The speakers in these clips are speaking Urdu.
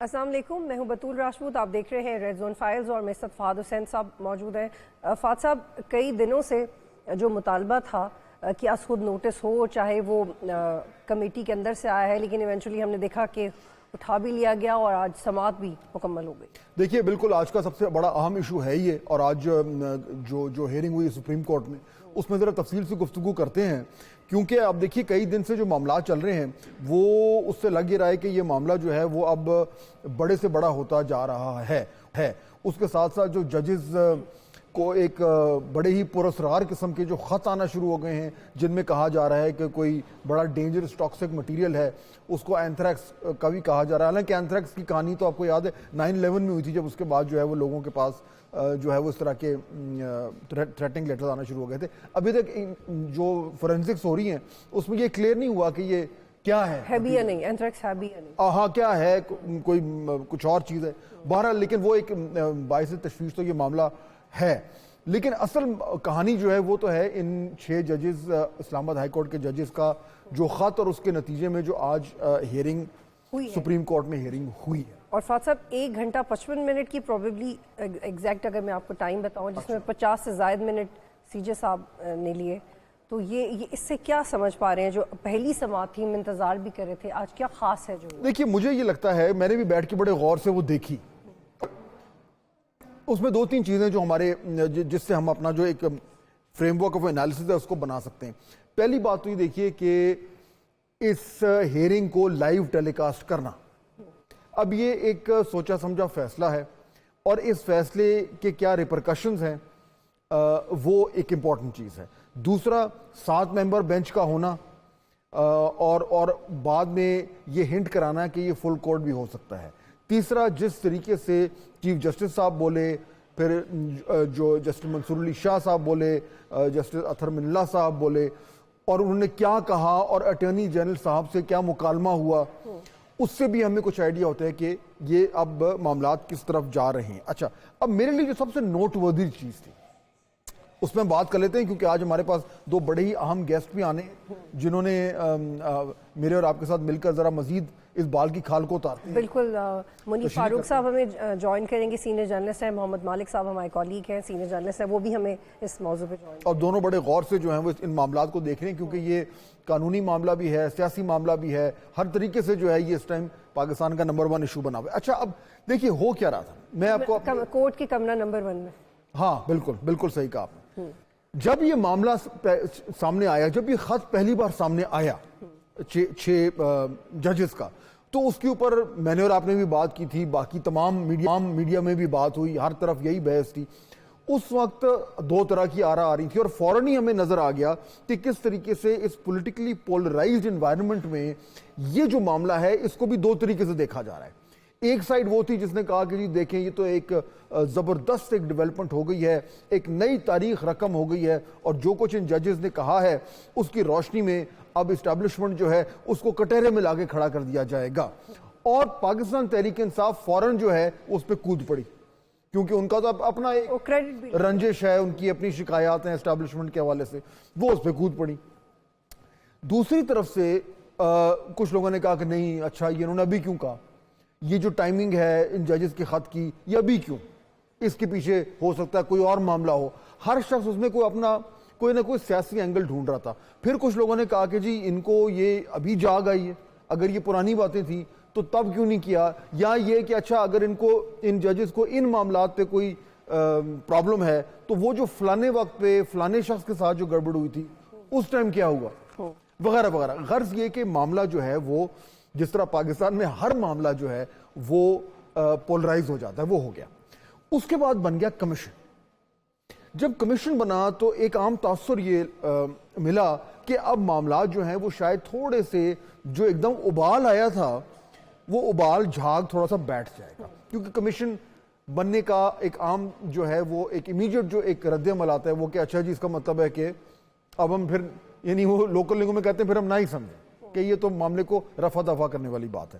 السلام علیکم، میں ہوں بطول راشپوت، آپ دیکھ رہے ہیں ریڈ زون فائلز اور میرے ساتھ فہد حسین صاحب موجود ہیں۔ فہد صاحب، کئی دنوں سے جو مطالبہ تھا کہ از خود نوٹس ہو، چاہے وہ کمیٹی کے اندر سے آیا ہے، لیکن ایونچولی ہم نے دیکھا کہ اٹھا بھی لیا گیا اور آج سماعت بھی مکمل ہو گئی۔ دیکھیے، بالکل آج کا سب سے بڑا اہم ایشو ہے یہ، اور آج جو ہیئرنگ ہوئی سپریم کورٹ میں اس میں ذرا تفصیل سے گفتگو کرتے ہیں، کیونکہ اب دیکھیے کئی دن سے جو معاملات چل رہے ہیں وہ اس سے لگ یہ رہا ہے کہ یہ معاملہ جو ہے وہ اب بڑے سے بڑا ہوتا جا رہا ہے۔ اس کے ساتھ ساتھ جو ججز کو ایک بڑے ہی پراسرار قسم کے جو خط آنا شروع ہو گئے ہیں، جن میں کہا جا رہا ہے کہ کوئی بڑا ڈینجرس ٹاکسک مٹیریل ہے، اس کو اینتھریکس کا بھی کہا جا رہا ہے۔ حالانکہ اینتھریکس کی کہانی تو آپ کو یاد ہے 9/11 میں ہوئی تھی، جب اس کے بعد جو ہے وہ لوگوں کے پاس جو ہے وہ اس طرح کے تھریٹنگ لیٹرز آنا شروع ہو گئے تھے۔ ابھی تک جو فورینسکس ہو رہی ہیں اس میں یہ کلیئر نہیں ہوا کہ یہ کیا ہے بھی یا نہیں، اینتھریکس ہے بھی یا نہیں، ہاں کیا ہے، کوئی کچھ اور چیز ہے بہرحال، لیکن وہ ایک باعث تشویش تو یہ معاملہ ہے۔ لیکن اصل کہانی جو ہے وہ تو ہے ان 6 ججز، اسلام آباد ہائی کورٹ کے ججز کا جو خط اور اس کے نتیجے میں جو آج ہیئرنگ سپریم کورٹ میں ہیئرنگ ہوئی ہے۔ اور فہد صاحب 1 گھنٹہ 55 منٹ کی پروبیبلی ایگزیکٹ اگر میں آپ کو ٹائم بتاؤں، جس میں 50 سے زائد منٹ سی جے صاحب نے لیے، تو یہ اس سے کیا سمجھ پا رہے ہیں؟ جو پہلی سماعت تھی، ہم انتظار بھی کر رہے تھے، آج کیا خاص ہے جو؟ دیکھیے، مجھے یہ لگتا ہے، میں نے بھی بیٹھ کے بڑے غور سے وہ دیکھی، اس میں 2-3 چیزیں جو ہمارے جس سے ہم اپنا جو ایک فریم ورک آف انالیسس ہے اس کو بنا سکتے ہیں۔ پہلی بات تو یہ دیکھیے کہ اس ہیئرنگ کو لائیو ٹیلی کاسٹ کرنا، اب یہ ایک سوچا سمجھا فیصلہ ہے، اور اس فیصلے کے کیا ریپرکشنز ہیں وہ ایک امپورٹنٹ چیز ہے۔ دوسرا، 7 ممبر بینچ کا ہونا، اور بعد میں یہ ہنٹ کرانا کہ یہ فل کورٹ بھی ہو سکتا ہے۔ تیسرا، جس طریقے سے چیف جسٹس صاحب بولے، پھر جو جسٹس منصور علی شاہ صاحب بولے، جسٹس اطہر من اللہ صاحب بولے، اور انہوں نے کیا کہا اور اٹارنی جنرل صاحب سے کیا مکالمہ ہوا، اس سے بھی ہمیں کچھ آئیڈیا ہوتا ہے کہ یہ اب معاملات کس طرف جا رہے ہیں۔ اچھا، اب میرے لیے جو سب سے نوٹ ورتھی چیز تھی اس میں بات کر لیتے ہیں، کیونکہ آج ہمارے پاس 2 بڑے ہی اہم گیسٹ بھی آنے ہیں جنہوں نے میرے اور آپ کے ساتھ مل کر ذرا مزید اس بال کی کھال کو اتارتے ہیں۔ بالکل، منی فاروق صاحب ہمیں جوائن کریں گے، سینئر جرنلسٹ ہیں۔ محمد مالک صاحب ہمارے کولیگ ہیں، سینئر جرنلسٹ ہیں، وہ بھی ہمیں اس موضوع پہ جوائن، اور دونوں بڑے غور سے جو ہیں وہ ان معاملات کو دیکھ رہے ہیں، کیونکہ یہ قانونی معاملہ بھی ہے، سیاسی معاملہ بھی ہے، ہر طریقے سے جو ہے یہ اس ٹائم پاکستان کا نمبر 1 ایشو بنا ہوا ہے۔ اچھا، اب دیکھیے ہو کیا رہا تھا، میں آپ کو کورٹ کے کمرہ نمبر 1 میں، ہاں بالکل صحیح کہا آپ نے۔ جب یہ معاملہ سامنے آیا، جب یہ خط پہلی بار سامنے آیا 6 ججز کا، تو اس کے اوپر میں نے اور آپ نے بھی بات کی تھی، باقی تمام میڈیا میں بھی بات ہوئی، ہر طرف یہی بحث تھی۔ اس وقت 2 طرح کی آراء آ رہی تھی، اور فوراً ہی ہمیں نظر آ گیا کہ کس طریقے سے اس پولیٹیکلی پولرائزڈ انوائرمنٹ میں یہ جو معاملہ ہے اس کو بھی 2 طریقے سے دیکھا جا رہا ہے۔ ایک سائڈ وہ تھی جس نے کہا کہ جی دیکھیں، یہ تو ایک زبردست ایک ڈیولپمنٹ ہو گئی ہے، ایک نئی تاریخ رقم ہو گئی ہے، اور جو کچھ ان ججز نے کہا ہے اس کی روشنی میں اب اسٹیبلشمنٹ جو ہے اس کو کٹہرے میں لا کے کھڑا کر دیا جائے گا۔ اور پاکستان تحریک انصاف فوراً جو ہے اس پہ کود پڑی، کیونکہ ان کا تو اپنا ایک رنجش ہے، ان کی اپنی شکایات ہیں اسٹیبلشمنٹ کے حوالے سے، وہ اس پہ کود پڑی۔ دوسری طرف سے کچھ لوگوں نے کہا کہ نہیں، اچھا یہ انہوں نے ابھی کیوں کہا، یہ جو ٹائمنگ ہے ان ججز کے خط کی، یہ ابھی کیوں، اس کے پیچھے ہو سکتا ہے کوئی اور معاملہ ہو۔ ہر شخص اس میں کوئی نہ کوئی سیاسی اینگل ڈھونڈ رہا تھا۔ پھر کچھ لوگوں نے کہا کہ جی ان کو یہ ابھی جاگ آئی ہے، اگر یہ پرانی باتیں تھیں تو تب کیوں نہیں کیا، یا یہ کہ اچھا اگر ان ججز کو ان معاملات پہ کوئی پرابلم ہے تو وہ جو فلانے وقت پہ فلانے شخص کے ساتھ جو گڑبڑ ہوئی تھی اس ٹائم کیا ہوا، وغیرہ وغیرہ۔ غرض یہ کہ معاملہ جو ہے وہ جس طرح پاکستان میں ہر معاملہ جو ہے وہ پولرائز ہو جاتا ہے، وہ ہو گیا۔ اس کے بعد بن گیا کمیشن۔ جب کمیشن بنا تو ایک عام تاثر یہ ملا کہ اب معاملات جو ہیں وہ شاید تھوڑے سے جو ایک دم ابال آیا تھا وہ ابال جھاگ تھوڑا سا بیٹھ جائے گا، کیونکہ کمیشن بننے کا ایک عام جو ہے وہ ایک امیڈیٹ جو ایک رد عمل آتا ہے وہ کہ اچھا جی اس کا مطلب ہے کہ اب ہم پھر، یعنی وہ لوکل لینگویج میں کہتے ہیں پھر ہم نہ ہی سمجھیں کہ یہ تو معاملے کو رفع دفع کرنے والی بات ہے۔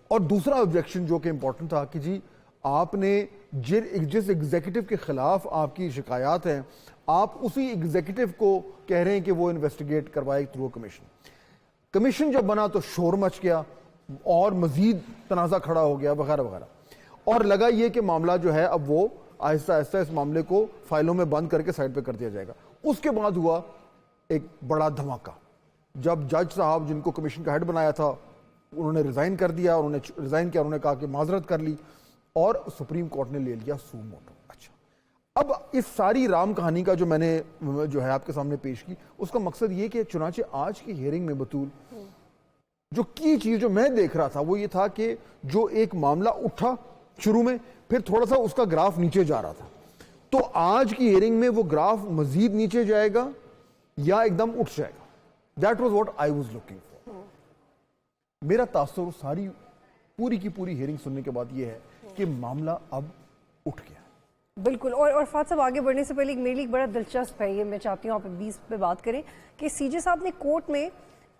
اور دوسرا آبجیکشن جو کہ امپورٹنٹ تھا کہ جی آپ نے جس ایگزیکٹو کے خلاف آپ کی شکایات ہیں، آپ اسی ایگزیکٹو کو کہہ رہے ہیں کہ وہ انویسٹیگیٹ کروائے تھرو کمیشن۔ کمیشن جب بنا تو شور مچ گیا، اور مزید تنازع کھڑا ہو گیا وغیرہ وغیرہ. اور لگا یہ کہ معاملہ جو ہے اب وہ آہستہ آہستہ اس معاملے کو فائلوں میں بند کر کے سائڈ پہ کر دیا جائے گا. اس کے بعد ہوا ایک بڑا دھماکہ جب جج صاحب جن کو کمیشن کا ہیڈ بنایا تھا انہوں نے ریزائن کر دیا. انہوں نے ریزائن کیا, انہوں نے کہا کہ معذرت کر لی اور سپریم کورٹ نے لے لیا سو موٹو. اچھا, اب اس ساری رام کہانی کا جو میں نے جو ہے آپ کے سامنے پیش کی, اس کا مقصد یہ کہ چنانچہ آج کی ہیئرنگ میں بطول جو کی چیز جو میں دیکھ رہا تھا وہ یہ تھا کہ جو ایک معاملہ اٹھا شروع میں, پھر تھوڑا سا اس کا گراف نیچے جا رہا تھا, تو آج کی ہیئرنگ میں وہ گراف مزید نیچے جائے گا یا ایک دم اٹھ جائے گا. That was what I was looking for. میرا تاثر ساری پوری کی پوری ہیئرنگ سننے کے بعد یہ ہے کہ معاملہ اب اٹھ گیا. بالکل. اور فات صاحب آگے بڑھنے سے پہلے میرے لیے بڑا دلچسپ ہے یہ, میں چاہتی ہوں آپ 20 پہ بات کریں کہ سی جے صاحب نے کورٹ میں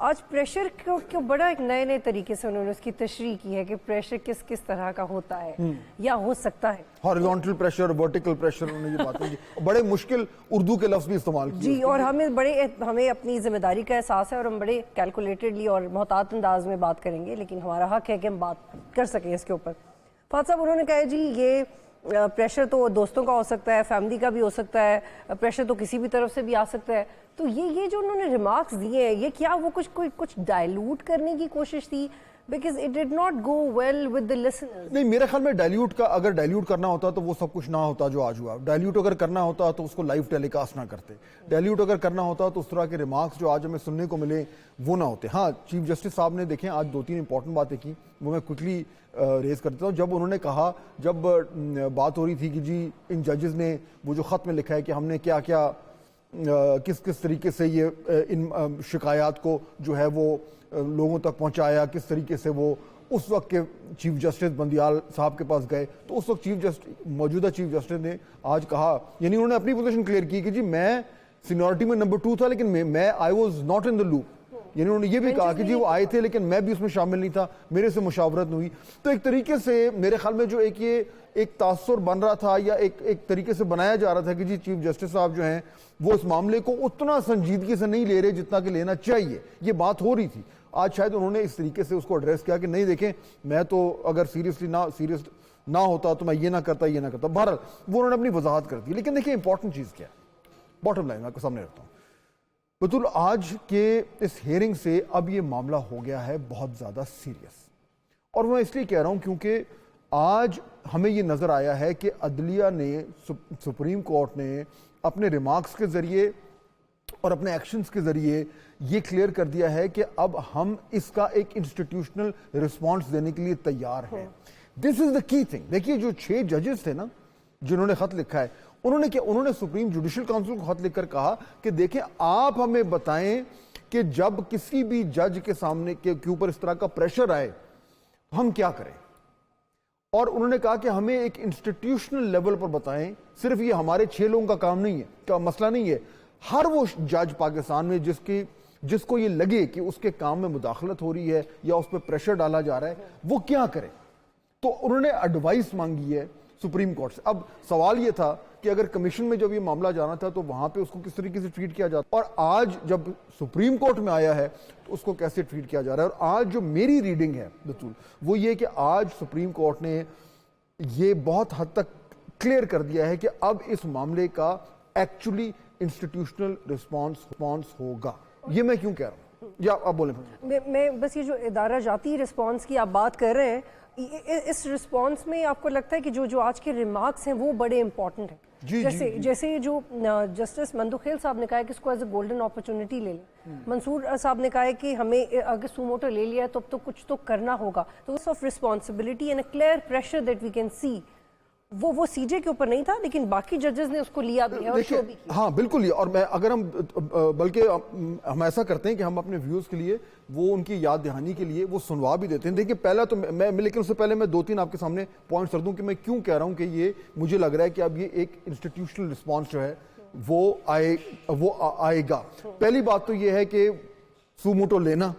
آج پریشر کو بڑا ایک نئے طریقے سے انہوں نے اس کی تشریح کی ہے کہ پریشر کس طرح کا ہوتا ہے یا ہو سکتا ہے. ہاریزونٹل پریشر, ورٹیکل پریشر, انہوں نے یہ باتیں بڑے مشکل اردو کے لفظ بھی استعمال کیے. جی, اور ہمیں اپنی ذمہ داری کا احساس ہے اور ہم بڑے کیلکولیٹڈلی اور محتاط انداز میں بات کریں گے, لیکن ہمارا حق ہے کہ ہم بات کر سکیں اس کے اوپر. فات صاحب انہوں نے کہا جی یہ پریشر تو دوستوں کا ہو سکتا ہے, فیملی کا بھی ہو سکتا ہے, پریشر تو کسی بھی طرف سے بھی آ سکتا ہے. تو یہ جو انہوں نے ریمارکس دیے ہیں یہ کیا وہ کچھ ڈائلوٹ کرنے کی کوشش تھی, because it did not go well with the listeners? نہیں, میرے خیال میں اگر ڈائلیوٹ کرنا ہوتا تو وہ سب کچھ نہ ہوتا جو آج ہوا. ڈائلیوٹ اگر کرنا ہوتا تو اس کو لائیو ٹیلی کاسٹ نہ کرتے. ڈائلیوٹ اگر کرنا ہوتا تو اس طرح کے ریمارکس جو آج ہمیں سننے کو ملے وہ نہ ہوتے. ہاں, چیف جسٹس صاحب نے دیکھیں آج 2-3 امپورٹنٹ باتیں کی, وہ میں کوئکلی ریز کر دیتا ہوں. جب انہوں نے کہا, جب بات ہو رہی تھی کہ جی ان ججز نے وہ جو خط میں لکھا ہے کہ ہم نے کیا کیا کس طریقے سے یہ ان شکایات کو جو ہے وہ لوگوں تک پہنچایا, کس طریقے سے وہ اس وقت کے چیف جسٹس بندیال صاحب کے پاس گئے, تو اس وقت موجودہ چیف جسٹس نے آج کہا, یعنی انہوں نے اپنی پوزیشن کلیئر کی کہ جی میں سینیورٹی میں نمبر 2 تھا لیکن میں I was not in the loop. یعنی انہوں نے یہ بھی کہا کہ جی وہ آئے تھے لیکن میں بھی اس میں شامل نہیں تھا, میرے سے مشاورت نہیں ہوئی. تو ایک طریقے سے میرے خیال میں جو ایک تاثر بن رہا تھا یا ایک طریقے سے بنایا جا رہا تھا کہ جی چیف جسٹس صاحب جو ہیں وہ اس معاملے کو اتنا سنجیدگی سے نہیں لے رہے جتنا کہ لینا چاہیے, یہ بات ہو رہی تھی. آج شاید انہوں نے اس طریقے سے اس کو ایڈریس کیا کہ نہیں دیکھیں میں تو اگر سیریس نہ ہوتا تو میں یہ نہ کرتا. بہرحال وہ انہوں نے اپنی وضاحت کر دی. لیکن دیکھیں امپورٹنٹ چیز کیا ہے, باٹم لائن میں آپ کو سامنے رکھتا ہوں. بطول آج کے اس ہیئرنگ سے اب یہ معاملہ ہو گیا ہے بہت زیادہ سیریس, اور میں اس لیے کہہ رہا ہوں کیونکہ آج ہمیں یہ نظر آیا ہے کہ عدلیہ نے, سپریم کورٹ نے اپنے ریمارکس کے ذریعے اور اپنے ایکشنز کے ذریعے یہ کلیئر کر دیا ہے کہ اب ہم اس کا ایک انسٹیٹیوشنل رسپانس دینے کے لیے تیار ہیں. دس از دا کی تھنگ. دیکھیے جو 6 ججز تھے نا جنہوں نے خط لکھا ہے, انہوں نے سپریم جوڈیشل کونسل کو خط لکھ کر کہا کہ دیکھیں آپ ہمیں بتائیں کہ جب کسی بھی جج کے سامنے کے اوپر اس طرح کا پریشر آئے ہم کیا کریں. اور انہوں نے کہا کہ ہمیں ایک انسٹیٹیوشنل لیول پر بتائیں, صرف یہ ہمارے 6 لوگوں کا کام نہیں ہے, کا مسئلہ نہیں ہے. ہر وہ جج پاکستان میں جس کو یہ لگے کہ اس کے کام میں مداخلت ہو رہی ہے یا اس پہ پریشر ڈالا جا رہا ہے وہ کیا کرے. تو انہوں نے ایڈوائس مانگی ہے سپریم کورٹ سے. اب سوال یہ تھا کہ اگر کمیشن میں جب یہ معاملہ جانا تھا تو وہاں پہ اس کو کس طریقے سے ٹریٹ کیا جاتا, اور آج جب سپریم کورٹ میں آیا ہے تو اس کو کیسے ٹریٹ کیا جا رہا ہے. اور آج جو میری ریڈنگ ہے بطول وہ یہ کہ آج سپریم کورٹ نے یہ بہت حد تک کلیئر کر دیا ہے کہ اب اس معاملے کا ایکچولی انسٹیٹیوشنل رسپانس ہوگا. یہ میں کیوں کہہ رہا ہوں, یا آپ بولیں. میں بس یہ جو ادارہ جاتی رسپانس کی آپ بات کر رہے ہیں, اس رسپانس میں آپ کو لگتا ہے کہ جو آج کے ریمارکس ہیں وہ بڑے امپورٹنٹ ہیں؟ جیسے جو جسٹس مندوخیل صاحب نے کہا ہے کہ اس کو ایز اے گولڈن اپرچونٹی لے لیں, منصور صاحب نے کہا ہے کہ ہمیں اگر سو موٹو لے لیا ہے تو اب تو کچھ تو کرنا ہوگا. تو اس of responsibility and a clear pressure that we can see, وہ سی جے کے اوپر نہیں تھا لیکن باقی ججز نے اس کو لیا بھی ہے اور شو بھی کیا. ہاں بالکل ہی. اور بلکہ ہم ایسا کرتے ہیں کہ ہم اپنے ویوز کے لیے وہ ان کی یاد دہانی کے لیے وہ سنوا بھی دیتے ہیں. دیکھیں پہلا تو لیکن اس سے پہلے میں 2-3 آپ کے سامنے پوائنٹس رکھ دوں کہ میں کیوں کہہ رہا ہوں کہ یہ مجھے لگ رہا ہے کہ اب یہ ایک انسٹیٹیوشنل رسپانس جو ہے وہ آئے گا. پہلی بات تو یہ ہے کہ سو موٹو لینا.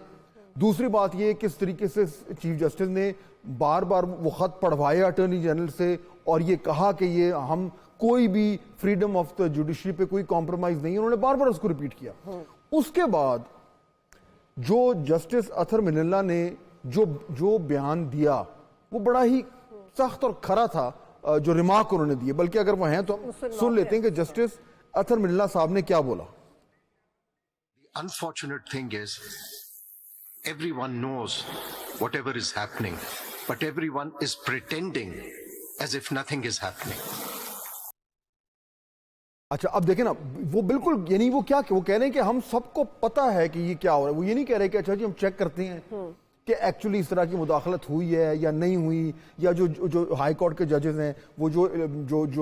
دوسری بات یہ کس طریقے سے چیف جسٹس نے بار بار وہ خط پڑھوایا اٹارنی جنرل سے اور یہ کہا کہ یہ ہم کوئی بھی فریڈم آف دا جوڈیشری پہ کوئی کمپرومائز نہیں, انہوں نے بار بار اس کو ریپیٹ کیا. اس کے بعد جو جسٹس اطہر من اللہ نے جو بیان دیا وہ بڑا ہی سخت اور کھرا تھا جو ریمارک انہوں نے دیے. بلکہ اگر وہ ہیں تو ہم سن لیتے ہیں کہ جسٹس اطہر منلہ صاحب نے کیا بولا. The unfortunate thing is, everyone knows whatever is happening, but everyone is pretending as if nothing is happening. اچھا اب دیکھیں نا وہ بالکل یعنی وہ کیا وہ کہہ رہے ہیں کہ ہم سب کو پتا ہے کہ یہ کیا ہو رہا ہے. وہ یہ نہیں کہہ رہے کہ اچھا جی ہم چیک کرتے ہیں کہ ایکچولی اس طرح کی مداخلت ہوئی ہے یا نہیں ہوئی, یا جو ہائی کورٹ کے ججز ہیں وہ جو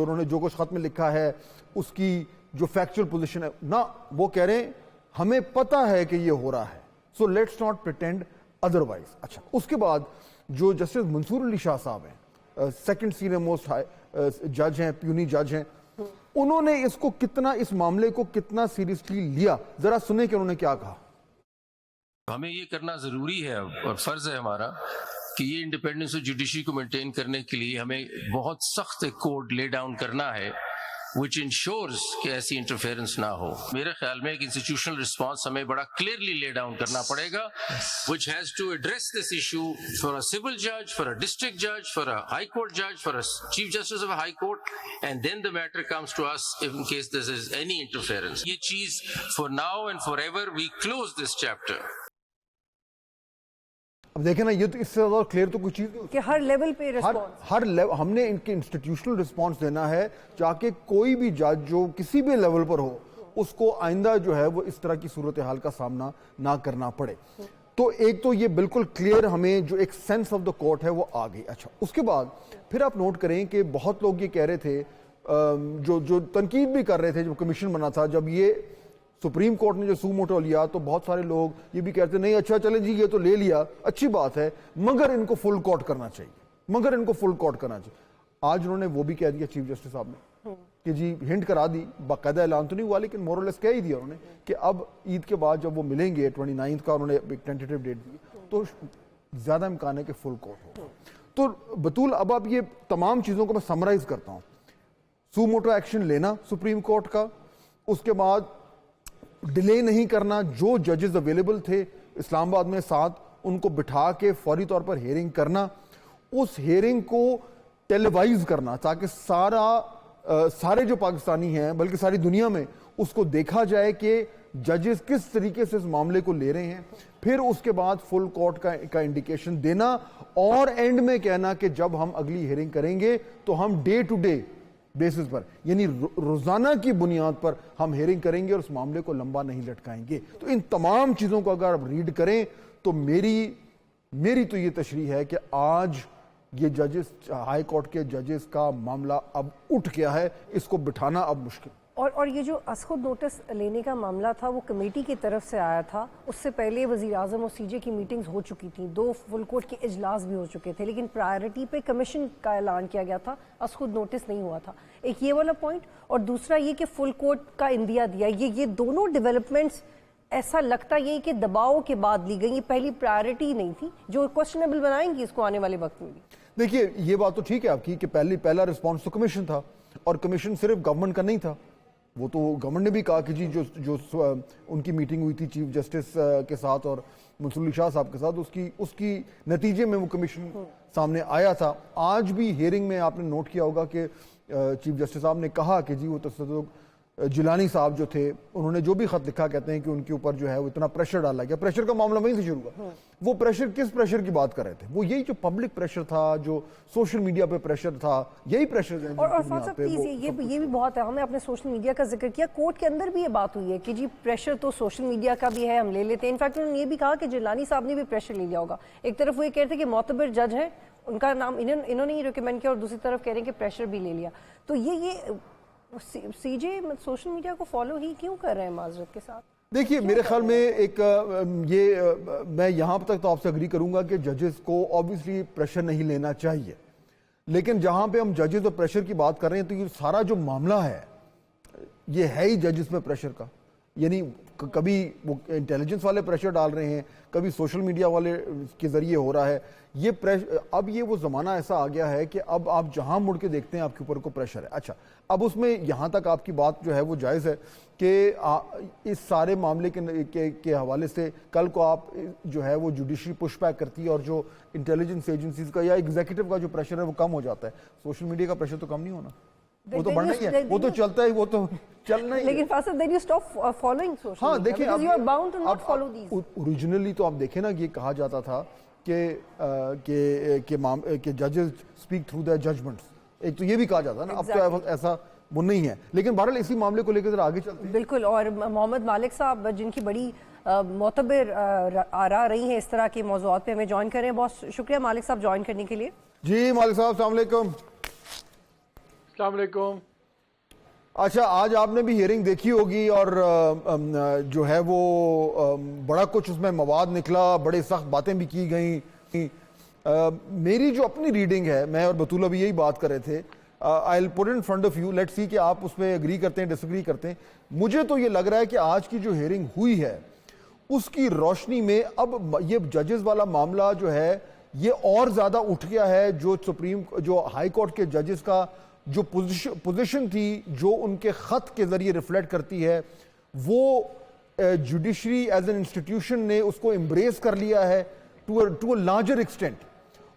انہوں نے جو کچھ خط میں لکھا ہے اس کی جو فیکچوئل پوزیشن ہے نہ, وہ کہہ رہے ہیں ہمیں پتا ہے کہ یہ ہو رہا ہے, so let's not pretend otherwise. اچھا اس کے بعد جو جسٹس منصور علی شاہ صاحب ہیں, سیکنڈ سینئر موسٹ جج ہیں, پیونی جج ہیں, انہوں نے اس معاملے کو کتنا سیریسلی لیا, ذرا سنیں کہ انہوں نے کیا کہا. ہمیں یہ کرنا ضروری ہے اور فرض ہے ہمارا کہ یہ انڈیپینڈنس آف جوڈیشری کو مینٹین کرنے کے لیے ہمیں بہت سخت ایک کوڈ لے ڈاؤن کرنا ہے which ensures کہ ایسی انٹرفیئرنس نہ ہو. میرے خیال میں ایک انسٹیٹیوشنل رسپانس ہمیں بڑا کلیئرلی لے ڈاؤن کرنا پڑے گا which has to address this issue for a civil judge, for a district judge, for a high court judge, for a chief justice of a high court, and then the matter comes to us in case there is any interference. یہ چیز for now and forever we close this chapter. اب دیکھیں نا یہ تو اس سے زیادہ کلیئر تو کوئی چیز نہیں کہ ہر لیول پہ رسپانس, ہم نے ان کے انسٹیٹیوشنل رسپانس دینا ہے تاکہ کوئی بھی جج جو کسی بھی لیول پر ہو اس کو آئندہ جو ہے وہ اس طرح کی صورتحال کا سامنا نہ کرنا پڑے. تو ایک تو یہ بالکل کلیئر ہمیں جو ایک سینس آف دا کورٹ ہے وہ آ گئی. اچھا اس کے بعد پھر آپ نوٹ کریں کہ بہت لوگ یہ کہہ رہے تھے, جو تنقید بھی کر رہے تھے جب کمیشن بنا تھا, جب یہ سپریم کورٹ نے جو سو موٹو لیا تو بہت سارے لوگ یہ بھی کہتے نہیں اچھا چلیں جی یہ تو لے لیا اچھی بات ہے مگر ان کو فل کورٹ کرنا چاہیے, آج انہوں نے وہ بھی کہہ دیا چیف جسٹس صاحب نے کہ جی ہنٹ کرا دی, باقاعدہ اعلان تو نہیں ہوا لیکن مور اور لیس کہہ ہی دیا انہوں نے کہ اب عید کے بعد جب وہ ملیں گے 29 کا انہوں نے ایک ٹینٹیٹیو ڈیٹ دی تو زیادہ امکان ہے کہ فل کورٹ ہو. تو بطول اب یہ تمام چیزوں کو میں سمرائز کرتا ہوں. سو موٹو ایکشن لینا سپریم کورٹ کا, اس کے بعد ڈیلے نہیں کرنا, جو ججز اویلیبل تھے اسلام آباد میں 7 ان کو بٹھا کے فوری طور پر ہیئرنگ کرنا, اس ہیئرنگ کو ٹیلی وائز کرنا تاکہ سارے جو پاکستانی ہیں بلکہ ساری دنیا میں اس کو دیکھا جائے کہ ججز کس طریقے سے اس معاملے کو لے رہے ہیں. پھر اس کے بعد فل کورٹ کا انڈیکیشن دینا اور اینڈ میں کہنا کہ جب ہم اگلی ہیئرنگ کریں گے تو ہم ڈے ٹو ڈے بیسس پر یعنی روزانہ کی بنیاد پر ہم ہیئرنگ کریں گے اور اس معاملے کو لمبا نہیں لٹکائیں گے. تو ان تمام چیزوں کو اگر آپ ریڈ کریں تو میری تو یہ تشریح ہے کہ آج یہ ججز ہائی کورٹ کے ججز کا معاملہ اب اٹھ گیا ہے, اس کو بٹھانا اب مشکل. اور یہ جو از خود نوٹس لینے کا معاملہ تھا وہ کمیٹی کی طرف سے آیا تھا, اس سے پہلے وزیر اعظم اور سی جے کی میٹنگز ہو چکی تھیں, 2 فل کورٹ کے اجلاس بھی ہو چکے تھے, لیکن پرائرٹی پہ کمیشن کا اعلان کیا گیا تھا, از خود نوٹس نہیں ہوا تھا. ایک یہ والا پوائنٹ, اور دوسرا یہ کہ فل کورٹ کا اندیا دیا, یہ دونوں ڈیولپمنٹس ایسا لگتا یہ کہ دباؤ کے بعد لی گئی, یہ پہلی پرائرٹی نہیں تھی جو کوشچنیبل بنائیں گی اس کو آنے والے وقت میں بھی. دیکھیے یہ بات تو ٹھیک ہے آپ کی کہ پہلا رسپانس تو کمیشن تھا, اور کمیشن صرف گورنمنٹ کا نہیں تھا, وہ تو گورنمنٹ نے بھی کہا کہ جی جو ان کی میٹنگ ہوئی تھی چیف جسٹس کے ساتھ اور منصور علی شاہ صاحب کے ساتھ اس کی نتیجے میں وہ کمیشن سامنے آیا تھا. آج بھی ہیئرنگ میں آپ نے نوٹ کیا ہوگا کہ چیف جسٹس صاحب نے کہا کہ جی وہ تصدق جیلانی صاحب جو تھے انہوں نے جو بھی خط لکھا کہتے ہیں کہ ان کے اوپر جو ہے وہ اتنا پریشر ڈالا گیا. پریشر کا معاملہ وہیں سے شروع ہوا. وہ پریشر کس پریشر کی بات کر رہے تھے, وہ یہی جو پبلک پریشر تھا, جو سوشل میڈیا پہ پریشر تھا, یہی پریشر. اور فاضل صاحب پلیز یہ بھی بہت ہے, ہم نے اپنے سوشل میڈیا کا ذکر کیا, کورٹ کے اندر بھی یہ بات ہوئی ہے کہ جی پریشر تو سوشل میڈیا کا بھی ہے, ہم لے لیتے ہیں. انفیکٹ انہوں نے یہ بھی کہا کہ جیلانی صاحب نے بھی پریشر لے لیا ہوگا. ایک طرف وہ یہ کہتے ہیں کہ معتبر جج ہیں, ان کا نام انہوں نے ہی ریکمینڈ کیا, اور دوسری طرف کہہ رہے ہیں کہ پریشر بھی لے لیا. تو یہ سی جے سوشل میڈیا کو فالو ہی کیوں کر رہے ہیں معذرت کے ساتھ؟ دیکھیے میرے خیال میں ایک میں یہاں تک تو آپ سے اگری کروں گا کہ ججز کو آبویسلی پریشر نہیں لینا چاہیے, لیکن جہاں پہ ہم ججز اور پریشر کی بات کر رہے ہیں تو یہ سارا جو معاملہ ہے یہ ہے ہی ججز میں پریشر کا. یعنی کبھی وہ انٹیلیجنس والے پریشر ڈال رہے ہیں, کبھی سوشل میڈیا والے کے ذریعے ہو رہا ہے یہ اب یہ وہ زمانہ ایسا آ گیا ہے کہ اب آپ جہاں مڑ کے دیکھتے ہیں آپ کے اوپر کو پریشر ہے. اچھا, اب اس میں یہاں تک آپ کی بات جو ہے وہ جائز ہے کہ اس سارے معاملے کے حوالے سے کل کو آپ جو ہے وہ جوڈیشری پش بیک کرتی ہے اور جو انٹیلیجنس ایجنسیز کا یا ایگزیکٹو کا جو پریشر ہے وہ کم ہو جاتا ہے. سوشل میڈیا کا پریشر تو کم نہیں ہونا, وہ تو بڑھنا ہی ہے, وہ تو چلتا ہے, وہ تو چلنا ہی ہے. لیکن فاصل then you stop following social ہاں media دیکھیں, because you are bound to not follow these. Originally تو آپ دیکھیں نا, یہ کہا جاتا تھا کہ ججز اسپیک تھرو دیئر ججمنٹس, ایک تو یہ بھی کہا جاتا ہے نا, اب تو ایسا وہ نہیں ہے. لیکن بہرحال اسی معاملے کو لے کے ذرا آگے چلتے ہیں. بالکل, اور محمد مالک صاحب جن کی بڑی معتبر آراء رہی ہیں اس طرح کے موضوعات پہ, ہمیں جوائن کریں. بہت شکریہ مالک صاحب جوائن کرنے کے لیے. جی مالک صاحب السلام علیکم. السلام علیکم. اچھا, آج آپ نے بھی ہیئرنگ دیکھی ہوگی اور جو ہے وہ بڑا کچھ اس میں مواد نکلا, بڑے سخت باتیں بھی کی گئیں. میری جو اپنی ریڈنگ ہے, میں اور بطولہ بھی یہی بات کر رہے تھے, I'll put it in front of you, let's see کہ آپ اس پہ اگری کرتے ہیں ڈس ایگری کرتے ہیں. مجھے تو یہ لگ رہا ہے کہ آج کی جو ہیئرنگ ہوئی ہے اس کی روشنی میں اب یہ ججز والا معاملہ جو ہے یہ اور زیادہ اٹھ گیا ہے. جو ہائی کورٹ کے ججز کا جو پوزیشن تھی, جو ان کے خط کے ذریعے ریفلیکٹ کرتی ہے, وہ جوڈیشری ایز این انسٹیٹیوشن نے اس کو امبریس کر لیا ہے ٹو اے لارجر ایکسٹینٹ.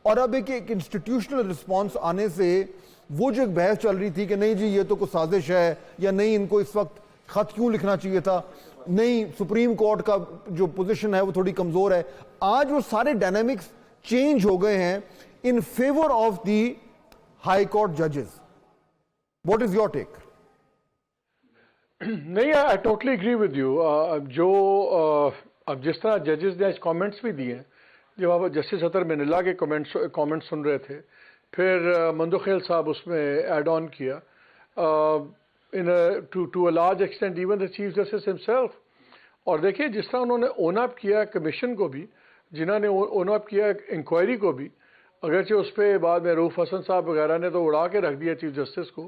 اور اب ایک انسٹیٹیوشنل رسپانس آنے سے وہ جو ایک بحث چل رہی تھی کہ نہیں جی یہ تو کوئی سازش ہے, یا نہیں ان کو اس وقت خط کیوں لکھنا چاہیے تھا, نہیں سپریم کورٹ کا جو پوزیشن ہے وہ تھوڑی کمزور ہے, آج وہ سارے ڈائنامکس چینج ہو گئے ہیں in favour of the high court ججز. What is your take? نہیں, I totally agree with you. اب جس طرح ججز نے آج کامنٹس بھی دیے ہیں, جب آپ جسٹس اطہر منیلا کے کامنٹ سن رہے تھے, پھر مندوخیل صاحب اس میں ایڈ آن کیا to a large extent even the chief justice himself. اور دیکھیے جس طرح انہوں نے اون اپ کیا کمیشن کو بھی, جنہوں نے اون اپ کیا انکوائری کو بھی, اگرچہ اس پہ بعد میں روف حسن صاحب وغیرہ نے تو اڑا کے رکھ دیا چیف جسٹس کو.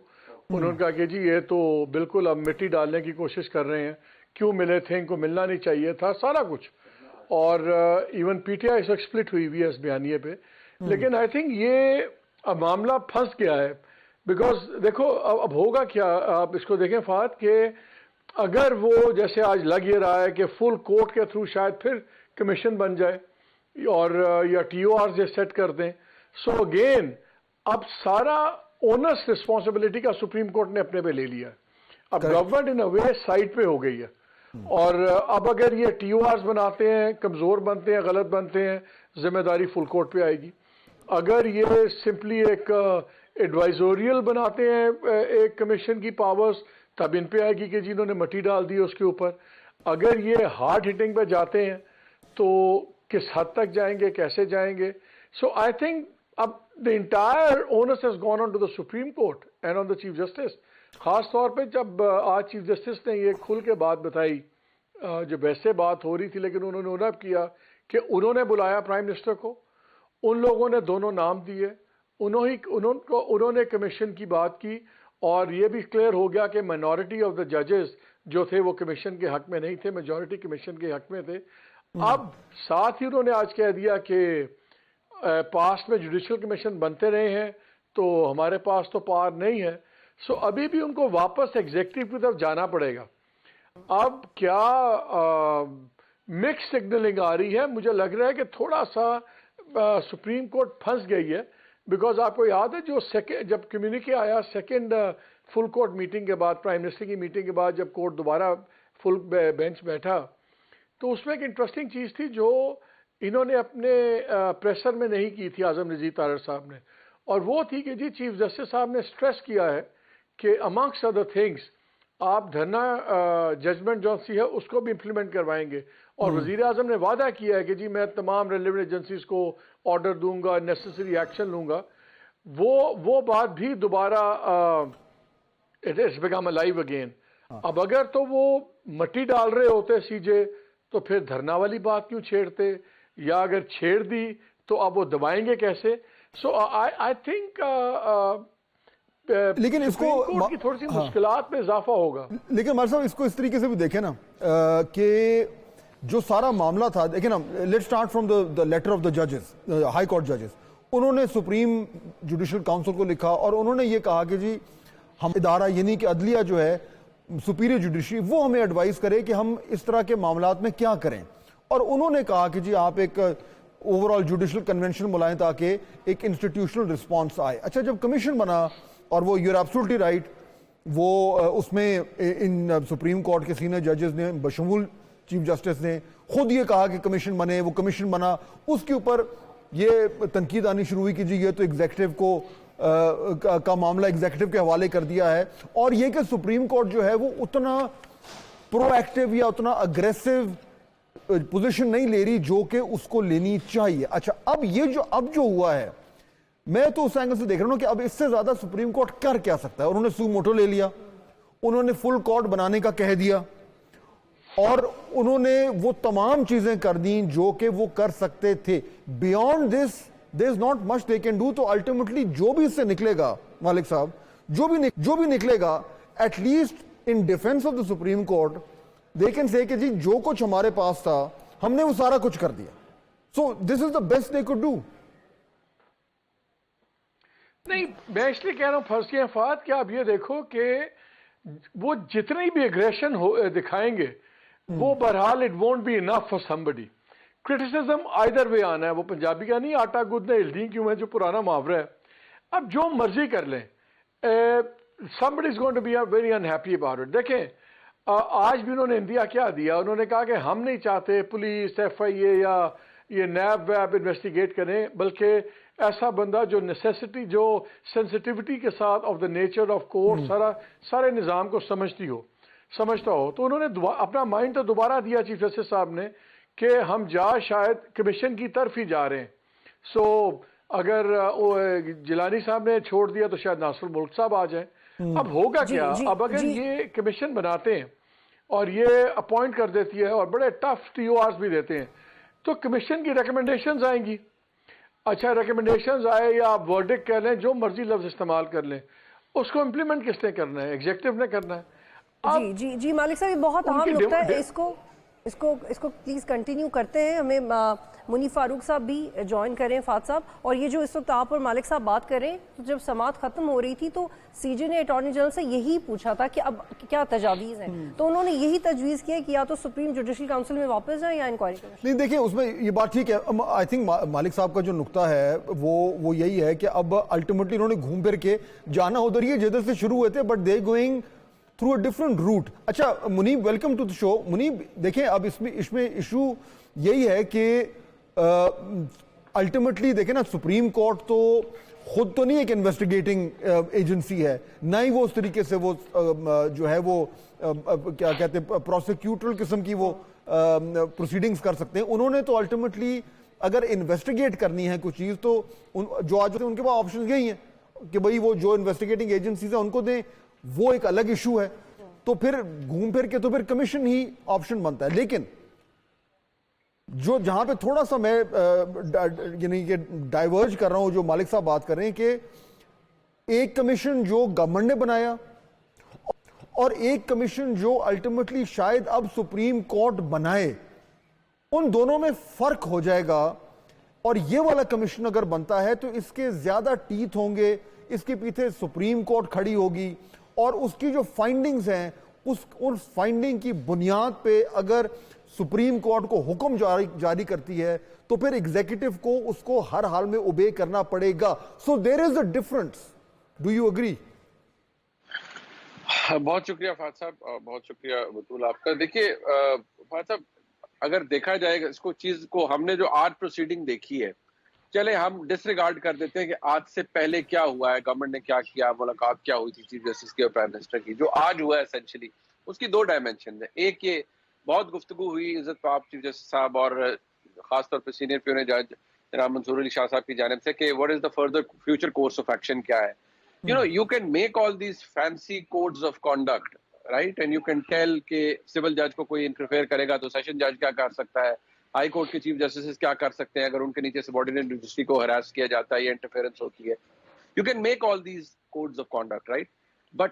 انہوں نے کہا کہ جی یہ تو بالکل اب مٹی ڈالنے کی کوشش کر رہے ہیں, کیوں ملے تھے, ان کو ملنا نہیں چاہیے تھا, سارا کچھ. اور even P T I split ہوئی ہوئی ہے اس بیانیے پہ. لیکن آئی تھنک یہ اب معاملہ پھنس گیا ہے, بیکاز دیکھو اب ہوگا کیا. آپ اس کو دیکھیں فہد, کہ اگر وہ جیسے آج لگ یہ رہا ہے کہ فل کورٹ کے تھرو شاید پھر کمیشن بن جائے اور یا ٹی او آر سیٹ کر دیں, سو اگین اب سارا اونرس رسپانسبلٹی کا سپریم کورٹ نے اپنے پہ لے لیا ہے. اب گورنمنٹ ان اے وے سائڈ پہ ہو گئی ہے, اور اب اگر یہ ٹی او آرز بناتے ہیں, کمزور بنتے ہیں, غلط بنتے ہیں, ذمہ داری فل کورٹ پہ آئے گی. اگر یہ سمپلی ایک ایڈوائزوریل بناتے ہیں ایک کمیشن کی پاورز, تب ان پہ آئے گی کہ جنہوں نے مٹی ڈال دی اس کے اوپر. اگر یہ ہارڈ ہٹنگ پہ جاتے ہیں تو کس حد تک جائیں گے, کیسے جائیں گے. سو آئی تھنک اب the entire onus has gone on to the Supreme Court and on the Chief Justice. خاص طور پہ جب آج چیف جسٹس نے یہ کھل کے بات بتائی, جب ایسے بات ہو رہی تھی لیکن انہوں نے اونپ کیا کہ انہوں نے بلایا پرائم منسٹر کو, ان لوگوں نے دونوں نام دیے, انہوں نے کمیشن کی بات کی, اور یہ بھی کلیئر ہو گیا کہ مائنورٹی آف دا ججز جو تھے وہ کمیشن کے حق میں نہیں تھے, میجورٹی کمیشن کے حق میں تھے. اب ساتھ ہی انہوں نے آج کہہ دیا کہ پاسٹ میں جوڈیشل کمیشن بنتے رہے ہیں تو ہمارے پاس تو پاور نہیں ہے. سو ابھی بھی ان کو واپس ایگزیکٹو کی طرف جانا پڑے گا. اب کیا مکس سگنلنگ آ رہی ہے, مجھے لگ رہا ہے کہ تھوڑا سا سپریم کورٹ پھنس گئی ہے. بیکاز آپ کو یاد ہے جو جب کمیونیکے آیا سیکنڈ فل کورٹ میٹنگ کے بعد, پرائم منسٹر کی میٹنگ کے بعد جب کورٹ دوبارہ فل بینچ بیٹھا, تو اس میں ایک انٹرسٹنگ چیز تھی جو انہوں نے اپنے پریسر میں نہیں کی تھی اعظم نذیر طاہر صاحب نے, اور وہ تھی کہ جی چیف جسٹس صاحب نے سٹریس کیا ہے کہ امانگسٹ ادر تھنگس آپ دھرنا ججمنٹ جو سی ہے اس کو بھی امپلیمنٹ کروائیں گے, اور وزیر اعظم نے وعدہ کیا ہے کہ جی میں تمام ریلیونٹ ایجنسیز کو آرڈر دوں گا, نیسیسری ایکشن لوں گا. وہ بات بھی دوبارہ it is become alive again. اب اگر تو وہ مٹی ڈال رہے ہوتے سی جے تو پھر دھرنا والی بات کیوں چھیڑتے, یا اگر چھیڑ دی تو اب وہ دبائیں گے کیسے. سو آئی تھنک لیکن اس کو سپریم کورٹ کی تھوڑی سی مشکلات میں اضافہ ہوگا. لیکن ہمارے صاحب اس کو اس طریقے سے بھی دیکھیں نا کہ جو سارا معاملہ تھا, دیکھیں نا, let start from the letter of the ججز, ہائی کورٹ ججز. انہوں نے سپریم جوڈیشل کاؤنسل کو لکھا اور انہوں نے یہ کہا کہ جی ہم ادارہ یعنی کہ عدلیہ جو ہے سپیریئر جوڈیشری, وہ ہمیں ایڈوائز کرے کہ ہم اس طرح کے معاملات میں کیا کریں. اور انہوں نے کہا کہ جی آپ ایک اوور آل جوڈیشل کنونشن بلائیں تاکہ ایک انسٹیٹیوشنل رسپانس آئے. اچھا, جب کمیشن بنا اور وہ یو آر ایبسولوٹلی رائٹ, وہ اس میں ان سپریم کورٹ کے سینئر ججز نے بشمول چیف جسٹس نے خود یہ کہا کہ کمیشن بنے, وہ کمیشن بنا, اس کے اوپر یہ تنقید آنی شروع ہوئی کہ جی یہ تو ایگزیکٹو کو کا معاملہ ایگزیکٹو کے حوالے کر دیا ہے, اور یہ کہ سپریم کورٹ جو ہے وہ اتنا پرو ایکٹیو یا اتنا اگریسو پوزیشن نہیں لے رہی جو کہ اس کو لینی چاہیے. اچھا, اب یہ جو ہوا ہے, میں تو اس اینگل سے دیکھ رہا ہوں کہ اب اس سے زیادہ سپریم کورٹ کر کیا سکتا ہے. انہوں نے سو موٹو لے لیا, انہوں نے فل کورٹ بنانے کا کہہ دیا, اور انہوں نے وہ تمام چیزیں کر دیں جو کہ وہ کر سکتے تھے. Beyond this there is not much they can do. تو ultimately جو بھی اس سے نکلے گا مالک صاحب, جو بھی نکلے گا, at least in defense of the Supreme Court they can say کہ جی جو کچھ ہمارے پاس تھا ہم نے وہ سارا کچھ کر دیا. So this is the best they could do. نہیں, میں اس لیے کہہ رہا ہوں فرضیہ فات کہ آپ یہ دیکھو کہ وہ جتنی بھی اگریشن دکھائیں گے وہ بہرحال it won't be enough for somebody. Criticism either way آنا ہے. وہ پنجابی کا نہیں, آٹا گودنے ہلدی کیوں ہے, جو پرانا محاورہ ہے. اب جو مرضی کر لیں, somebody is going to be very unhappy about it. دیکھیں آج بھی انہوں نے انڈیا کیا دیا, انہوں نے کہا کہ ہم نہیں چاہتے پولیس ایف آئی اے یا یہ نیب ویب انویسٹیگیٹ کریں, بلکہ ایسا بندہ جو نیسیسٹی, جو سینسٹیوٹی کے ساتھ of the nature of court سارے نظام کو سمجھتا ہو. تو انہوں نے اپنا مائنڈ تو دوبارہ دیا چیف جسٹس صاحب نے کہ ہم شاید کمیشن کی طرف ہی جا رہے ہیں. سو اگر جیلانی صاحب نے چھوڑ دیا تو شاید ناصر الملک صاحب آ جائیں. اب ہوگا کیا, اب اگر یہ کمیشن بناتے ہیں اور یہ اپوائنٹ کر دیتی ہے اور بڑے ٹف ٹی او آرز بھی دیتے ہیں, تو کمیشن کی ریکمنڈیشنز آئیں گی. اچھا, ریکمنڈیشنز آئے یا آپ ورڈکٹ کہہ لیں, جو مرضی لفظ استعمال کر لیں, اس کو امپلیمنٹ کس نے کرنا ہے؟ ایگزیکٹو نے کرنا ہے. جی مالک صاحب, یہ بہت اہم نقطہ ہے, اس کو پلیز کنٹینیو کرتے ہیں. ہمیں منیف فاروق صاحب بھی جوائن کریں, فات صاحب. اور یہ جو اس وقت آپ اور مالک صاحب بات کر رہے ہیں, تو جب سماعت ختم ہو رہی تھی تو سی جے نے اٹارنی جنرل سے یہی پوچھا تھا کہ اب کیا تجاویز ہیں, تو انہوں نے یہی تجویز کیا کہ یا تو سپریم جوڈیشل کاؤنسل میں واپس جائیں یا انکوائری کریں. نہیں دیکھیں, اس میں یہ بات ٹھیک ہے. آئی تھنک مالک صاحب کا جو نقطہ ہے وہ یہی ہے کہ اب الٹیمیٹلی انہوں نے گھوم پھر کے جانا ادھر ہی جدھر سے شروع ہوئے تھے, but they going through a different route. اچھا منیب, ویلکم ٹو the show. منیب دیکھیں, اب اس میں ایشو یہی ہے کہ الٹیمیٹلی دیکھیں نا, سپریم کورٹ تو خود تو نہیں ایک انویسٹیگیٹنگ ایجنسی ہے, نہ ہی وہ اس طریقے سے وہ جو ہے وہ کیا کہتے ہیں پروسیکیوٹرل قسم کی وہ پروسیڈنگز کر سکتے ہیں. انہوں نے تو الٹیمیٹلی اگر انویسٹیگیٹ کرنی ہے کوئی چیز تو جو آج ان کے پاس آپشن یہی ہیں کہ بھئی وہ جو انویسٹیگیٹنگ ایجنسیز ہیں ان کو دیں, وہ ایک الگ ایشو ہے. تو پھر گھوم پھر کے تو پھر کمیشن ہی آپشن بنتا ہے. لیکن جو جہاں پہ تھوڑا سا میں یعنی کہ ڈائیورج کر رہا ہوں, جو مالک صاحب بات کر رہے ہیں کہ ایک کمیشن جو گورنمنٹ نے بنایا اور ایک کمیشن جو الٹیمیٹلی شاید اب سپریم کورٹ بنائے, ان دونوں میں فرق ہو جائے گا. اور یہ والا کمیشن اگر بنتا ہے تو اس کے زیادہ ٹیتھ ہوں گے, اس کے پیچھے سپریم کورٹ کھڑی ہوگی, اور اس کی جو فائنڈنگز ہیں اس فائنڈنگ کی بنیاد پہ اگر سپریم کورٹ کو حکم جاری کرتی ہے تو پھر ایگزیکٹو کو اس کو ہر حال میں اوبے کرنا پڑے گا. So there is a difference. Do you agree? بہت شکریہ فہد صاحب, بہت شکریہ بطول آپ کا. دیکھیے فہد صاحب, اگر دیکھا جائے گا اس کو چیز کو, ہم نے جو آج پروسیڈنگ دیکھی ہے, چلے ہم ڈس ریگارڈ کر دیتے ہیں کہ آج سے پہلے کیا ہوا ہے, گورنمنٹ نے کیا کیا, ملاقات کیا ہوئی تھی چیف جسٹس کی اور پرائم منسٹر کی. جو آج ہوا ہے اسینشلی اس کی دو ڈائمینشن ہیں. ایک یہ بہت گفتگو ہوئی عزت پاپ چیف جسٹس صاحب اور خاص طور پہ سینئر پیونی جج جناب منصور علی شاہ صاحب کی جانب سے کہ what is the further future course of action کیا ہے. you can make all these fancy codes of conduct, right? And you can tell کہ سول جج کو کوئی انٹرفیئر کرے گا تو سیشن جج کیا کر سکتا ہے, ہائی کورٹ کے چیف جسٹس کیا کر سکتے ہیں اگر ان کے نیچے سبارڈینیٹ جسٹس کو ہراس کیا جاتا ہے یا انٹرفیئرنس ہوتی ہے. You can make all these codes of conduct, right? But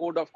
code of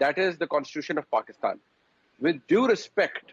that is the Constitution of Pakistan. With due respect,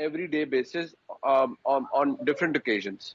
everyday basis, on different occasions.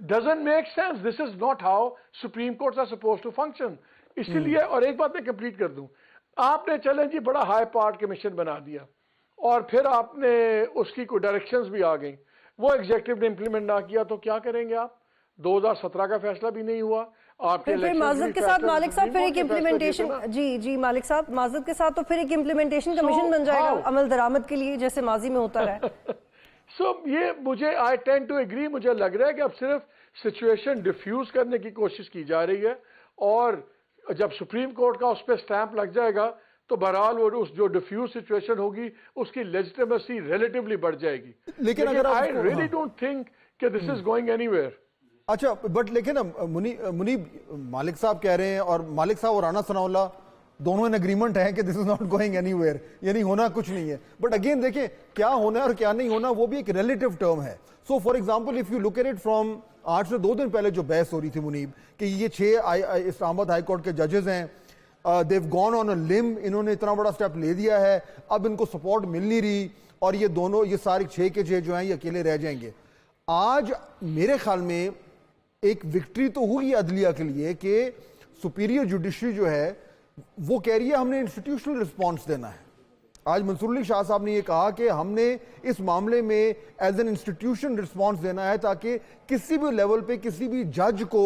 doesn't make sense. This is not how Supreme Courts are supposed to function. اسی لیے اور ایک بات میں کمپلیٹ کر دوں, آپ نے چلیں جی بڑا ہائی پارٹ کمیشن بنا دیا اور پھر آپ نے اس کی کوئی ڈائریکشنز بھی آ گئیں, وہ ایگزیکٹو نے امپلیمنٹ نہ کیا تو کیا کریں گے آپ؟ 2017 کا فیصلہ بھی نہیں ہوا آپ کے پھر معذرت کے ساتھ مالک صاحب پھر ایک امپلیمنٹیشن, جی مالک صاحب معذرت کے ساتھ تو پھر ایک امپلیمنٹیشن کمیشن بن جائے گا عمل درآمد کے لیے جیسے ماضی میں ہوتا رہا. سو یہ مجھے آئی ٹینڈ ٹو ایگری, مجھے لگ رہا ہے کہ اب صرف سچویشن ڈیفیوز کرنے کی کوشش کی جا رہی ہے اور جب سپریم کورٹ کا اس پہ سٹیمپ لگ جائے گا تو بہرحال وہ اس جو ڈیفیوز سچویشن ہوگی اس کی لیجٹیمیسی ریلیٹیولی بڑھ جائے گی. لیکن اگر آئی ریئلی ڈونٹ تھنک کہ this is going any where. اچھا بٹ لیکن منیب مالک صاحب کہہ رہے ہیں اور مالک صاحب اور رانا ثناء اللہ دونوں ان اگریمنٹ ہیں کہ this is not going anywhere, یعنی ہونا کچھ نہیں ہے. بٹ اگین دیکھیں کیا ہونا ہے اور کیا نہیں ہونا وہ بھی ایک ریلیٹیو ٹرم ہے. So for example if you look at it from آج سے 2 دن پہلے جو بحث ہو رہی تھی منیب کہ یہ 6 اسلام آباد ہائی کورٹ کے ججز ہیں, دیو گون آن اے لم, انہوں نے اتنا بڑا سٹیپ لے دیا ہے, اب ان کو سپورٹ مل نہیں رہی اور یہ دونوں یہ سارے 6 کے 6 جو ہیں یہ اکیلے رہ جائیں گے. آج میرے خیال میں ایک وکٹری تو ہوئی عدلیہ کے لیے کہ سپیریئر جوڈیشری جو ہے وہ کہہ رہی ہے ہم نے انسٹیٹیوشنل رسپانس دینا ہے. آج منصور علی شاہ صاحب نے یہ کہا کہ ہم نے اس معاملے میں ایز این انسٹیٹیوشن رسپانس دینا ہے تاکہ کسی بھی لیول پہ کسی بھی جج کو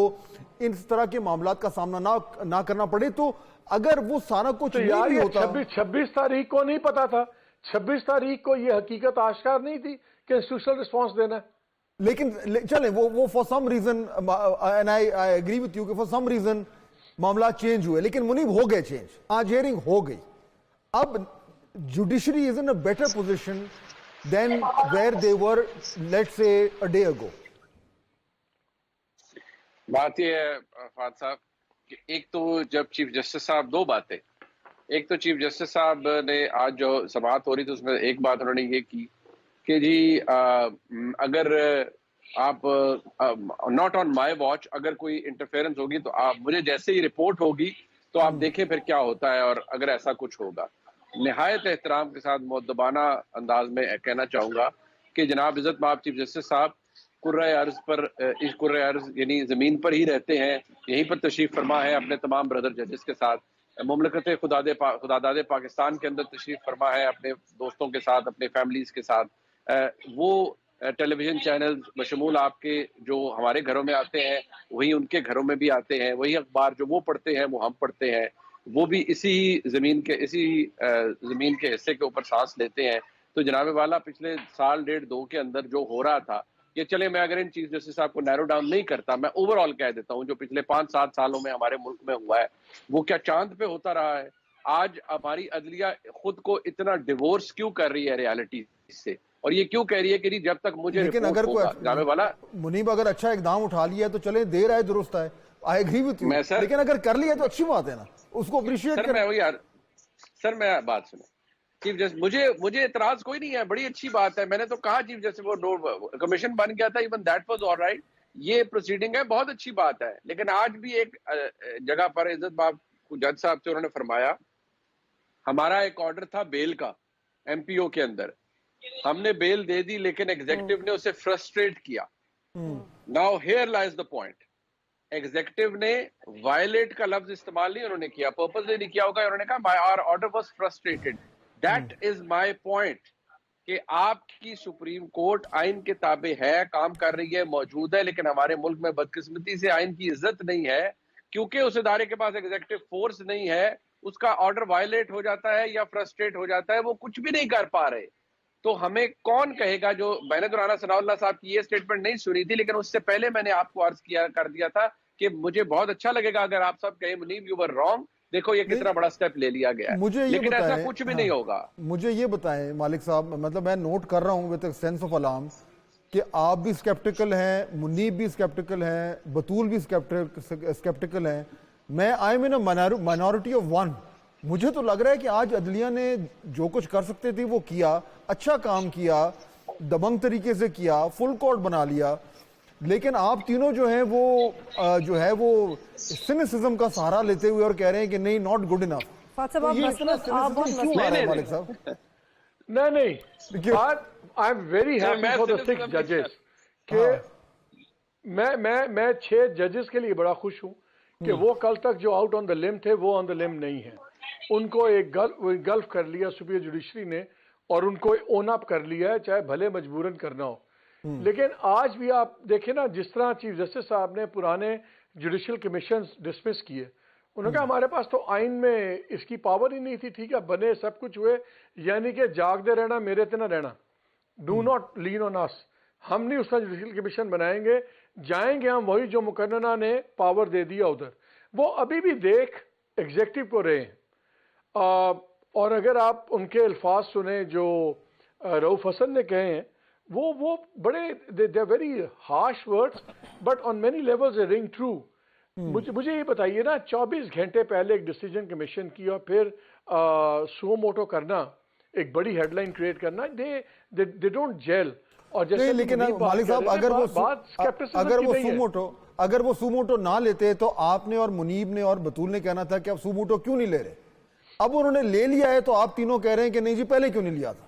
اس طرح کے معاملات کا سامنا نہ کرنا پڑے. تو اگر وہ سارا کچھ نہیں بھی ہوتا, 26 تاریخ کو نہیں پتا تھا, 26 تاریخ کو یہ حقیقت آشکار نہیں تھی کہ انسٹیٹیوشنل رسپانس دینا ہے. لیکن چلیں وہ for some reason and I agree with you کہ فار سم ریزن معاملات چینج ہوئے, لیکن منیب ہو گئے چینج, آج ہیئرنگ ہو گئی. اب judiciary is in a better position than where they were let's say a day اگو. بات یہ ہے فہد صاحب کہ ایک تو جب چیف جسٹس صاحب 2 باتیں, ایک تو چیف جسٹس صاحب نے آج جو سماعت ہو رہی تھی اس میں ایک بات انہوں نے یہ کی کہ جی اگر آپ ناٹ آن مائی واچ اگر کوئی انٹرفیئرنس ہوگی تو آپ مجھے جیسے ہی رپورٹ ہوگی تو آپ دیکھیں پھر کیا ہوتا ہے اور اگر ایسا کچھ ہوگا. نہایت احترام کے ساتھ مؤدبانہ انداز میں کہنا چاہوں گا کہ جناب عزت مآب چیف جسٹس صاحب کرۂ ارض پر اس کرۂ ارض یعنی زمین پر ہی رہتے ہیں, یہیں پر تشریف فرما ہے اپنے تمام بردر ججز کے ساتھ, مملکت خداداد پاکستان کے اندر تشریف فرما ہے اپنے دوستوں کے ساتھ اپنے فیملیز کے ساتھ. وہ ٹیلی ویژن چینل بشمول آپ کے جو ہمارے گھروں میں آتے ہیں وہی ان کے گھروں میں بھی آتے ہیں, وہی اخبار جو وہ پڑھتے ہیں وہ ہم پڑھتے ہیں, وہ بھی اسی زمین کے حصے کے اوپر سانس لیتے ہیں. تو جناب والا پچھلے 1.5-2 کے اندر جو ہو رہا تھا یہ چلے میں اگر ان چیف جسٹس صاحب کو نیرو ڈاؤن نہیں کرتا, میں اوور آل کہہ دیتا ہوں جو پچھلے 5-7 سالوں میں ہمارے ملک میں ہوا ہے وہ کیا چاند پہ ہوتا رہا ہے. آج ہماری عدلیہ خود کو اتنا ڈیورس کیوں کر رہی ہے ریالٹی سے, اور یہ کیوں کہہ رہی ہے کہ نہیں جب تک مجھے لیکن اگر کوئی منیب اگر اچھا اقدام اٹھا لیا تو چلے دیر آئے درست ہے, آئی ایگری وتھ یو, لیکن اگر کر لیا تو اچھی بات ہے نا, اس کو اپریشیٹ کریں. سر میں بات سنیں چیف جسٹس, مجھے اعتراض کوئی نہیں ہے, بڑی اچھی بات ہے. میں نے تو کہا چیف جسٹس وہ کمیشن بن گیا تھا, even that was all right, یہ پروسیڈنگ ہے, بہت اچھی بات ہے. لیکن آج بھی ایک جگہ پر عزت مآب جج صاحب سے انہوں نے فرمایا ہمارا ایک آرڈر تھا بیل کا ایم پی او کے اندر, ہم نے بیل دے دی لیکن ایگزیکٹو نے اسے فرسٹریٹ کیا. Now here لائز the point, executive نے وائلیٹ کا لفظ استعمال نہیں انہوں نے کیا, پرپز نہیں کیا ہوگا, انہوں نے کہا my our order was frustrated. That is my point کہ آپ کی سپریم کورٹ آئین کے تابع ہے, کام کر رہی ہے, موجود ہے, لیکن ہمارے ملک میں بدقسمتی سے آئین کی عزت نہیں ہے کیونکہ اس ادارے کے پاس ایگزیکٹو فورس نہیں ہے, اس کا آرڈر وائلیٹ ہو جاتا ہے یا فرسٹریٹ ہو جاتا ہے, وہ کچھ بھی نہیں کر پا رہے. تو ہمیں کون کہے گا, جو میں نے تو رانا ثناء اللہ صاحب کی یہ اسٹیٹمنٹ نہیں سنی تھی لیکن اس سے پہلے میں نے آپ کو عرض کر دیا تھا کہ مجھے بہت اچھا لگے گا اگر آپ سب کہیں منیب یو ور رانگ, دیکھو یہ کتنا بڑا سٹیپ لے لیا گیا ہے, لیکن ایسا کچھ بھی نہیں ہوگا. مجھے یہ بتائیں مالک صاحب, مطلب میں نوٹ کر رہا ہوں وتھ سینس آف الارم کہ آپ بھی اسکیپٹیکل ہیں, منیب بھی اسکیپٹیکل ہیں, بطول بھی اسکیپٹیکل ہیں, میں I am in a minority of one. مجھے تو لگ رہا ہے کہ آج عدلیہ نے جو کچھ کر سکتے تھی وہ کیا, اچھا کام کیا, دبنگ طریقے سے کیا, فل کورٹ بنا لیا. لیکن آپ تینوں جو ہیں وہ جو ہے وہ سینسزم کا سہارا لیتے ہوئے اور کہہ رہے ہیں کہ نہیں ناٹ گڈ انف. نہیں, I am very happy for the 6 judges کہ میں 6 ججز کے لیے بڑا خوش ہوں کہ وہ کل تک جو آؤٹ آن دا لم تھے وہ آن دا لم نہیں ہیں. ان کو ایک گلف کر لیا سپیریئر جوڈیشری نے اور ان کو اون اپ کر لیا ہے, چاہے بھلے مجبوراً کرنا ہو. لیکن آج بھی آپ دیکھیں نا, جس طرح چیف جسٹس صاحب نے پرانے جوڈیشل کمیشنز ڈسمس کیے, انہوں نے کہا ہمارے پاس تو آئین میں اس کی پاور ہی نہیں تھی. ٹھیک ہے بنے سب کچھ ہوئے, یعنی کہ جاگ دے رہنا میرے تے نہ رہنا, ڈو ناٹ لین آن اس. ہم نہیں اس کا جوڈیشل کمیشن بنائیں گے, جائیں گے ہم وہی جو مقننہ نے پاور دے دیا ادھر. وہ ابھی بھی دیکھ ایگزیکٹو کو رہے ہیں. اور اگر آپ ان کے الفاظ سنیں جو رؤوف حسن نے کہے ہیں, وہ بڑے they are very harsh words but on many levels they ring true. مجھے یہ بتائیے نا, 24 گھنٹے پہلے ایک ڈیسیجن کمیشن کی اور پھر سو موٹو کرنا, ایک بڑی ہیڈ لائن کریٹ کرنا, دے ڈونٹ جیل. اور جیسے لیکن مالک صاحب اگر وہ سو موٹو نہ لیتے تو آپ نے اور منیب نے اور بطول نے کہنا تھا کہ اب سو موٹو کیوں نہیں لے رہے. اب انہوں نے لے لیا ہے تو آپ تینوں کہہ رہے ہیں کہ نہیں جی پہلے کیوں نہیں لیا تھا.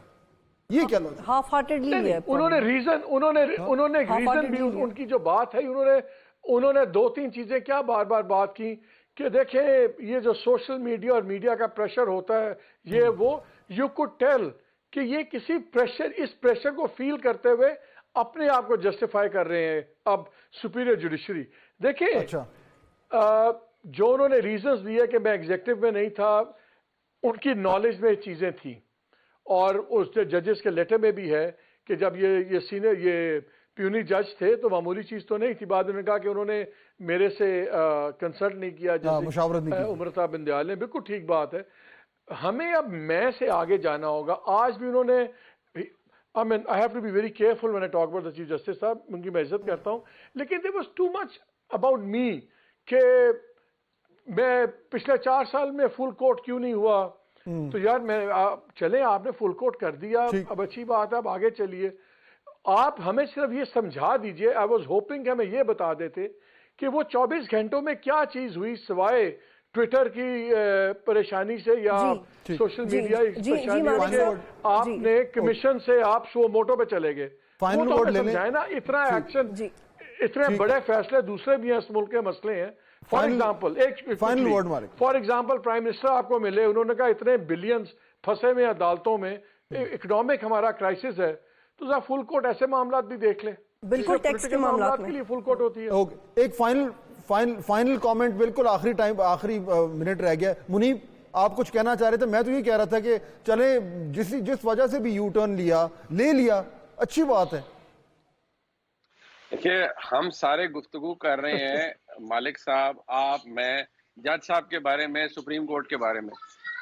یہ کیا لوگ ہاف ہارٹیڈلی لیا. انہوں نے ریزن بھی ان کی جو بات ہے, انہوں نے 2-3 چیزیں کیا بار بار بات کی کہ دیکھیں یہ جو سوشل میڈیا اور میڈیا کا پریشر ہوتا ہے, یہ وہ یو کوڈ ٹیل کہ یہ کسی پریشر, اس پریشر کو فیل کرتے ہوئے اپنے آپ کو جسٹیفائی کر رہے ہیں اب سپیریئر جوڈیشری. دیکھیں جو انہوں نے ریزنز دیے کہ میں ایگزیکٹو میں نہیں تھا, ان کی نالج میں چیزیں تھیں, اور اس ججز کے لیٹر میں بھی ہے کہ جب یہ سینئر یہ پیونی جج تھے تو معمولی چیز تو نہیں تھی. بعد میں کہا کہ انہوں نے میرے سے کنسلٹ نہیں کیا, مشاورت نہیں کی. عمر صاحب بندیال نے, بالکل ٹھیک بات ہے. ہمیں اب میں سے آگے جانا ہوگا. آج بھی انہوں نے, I mean, I have to be very careful when I talk about the Chief Justice صاحب, ان کی میں عزت کرتا ہوں, لیکن there was too much about me کہ میں پچھلے 4 سال میں فل کوٹ کیوں نہیں ہوا. تو یار میں چلیں, آپ نے فل کوٹ کر دیا, اب اچھی بات ہے, اب آگے چلیے. آپ ہمیں صرف یہ سمجھا دیجئے. آئی واز ہوپنگ کہ ہمیں یہ بتا دیتے کہ وہ 24 گھنٹوں میں کیا چیز ہوئی سوائے ٹویٹر کی پریشانی سے یا سوشل میڈیا پریشانی سے. آپ نے کمیشن سے آپ سو موٹو پہ چلے گئے. فائنل ورڈ لے لیں نا, اتنا ایکشن, اتنے بڑے فیصلے دوسرے بھی ہیں, اس ملک کے مسئلے ہیں. فار ایگزامپل پرائم منسٹر آپ کو ملے, انہوں نے کہا اتنے بلینز پھنسے ہوئے عدالتوں میں, اکنامک ہمارا کرائسس ہے, تو ذرا فل کوٹ ایسے معاملات بھی دیکھ لیں. بالکل ٹیکس کے معاملات کے لیے فل کوٹ ہوتی ہے. ایک فائنل کامنٹ, بالکل آخری منٹ رہ گیا. منیب آپ کچھ کہنا چاہ رہے تھے. میں تو یہ کہہ رہا تھا کہ چلیں جس وجہ سے بھی یو ٹرن لے لیا, اچھی بات ہے. دیکھیے ہم سارے گفتگو کر رہے ہیں, مالک صاحب, آپ, میں, جج صاحب کے بارے میں, سپریم کورٹ کے بارے میں.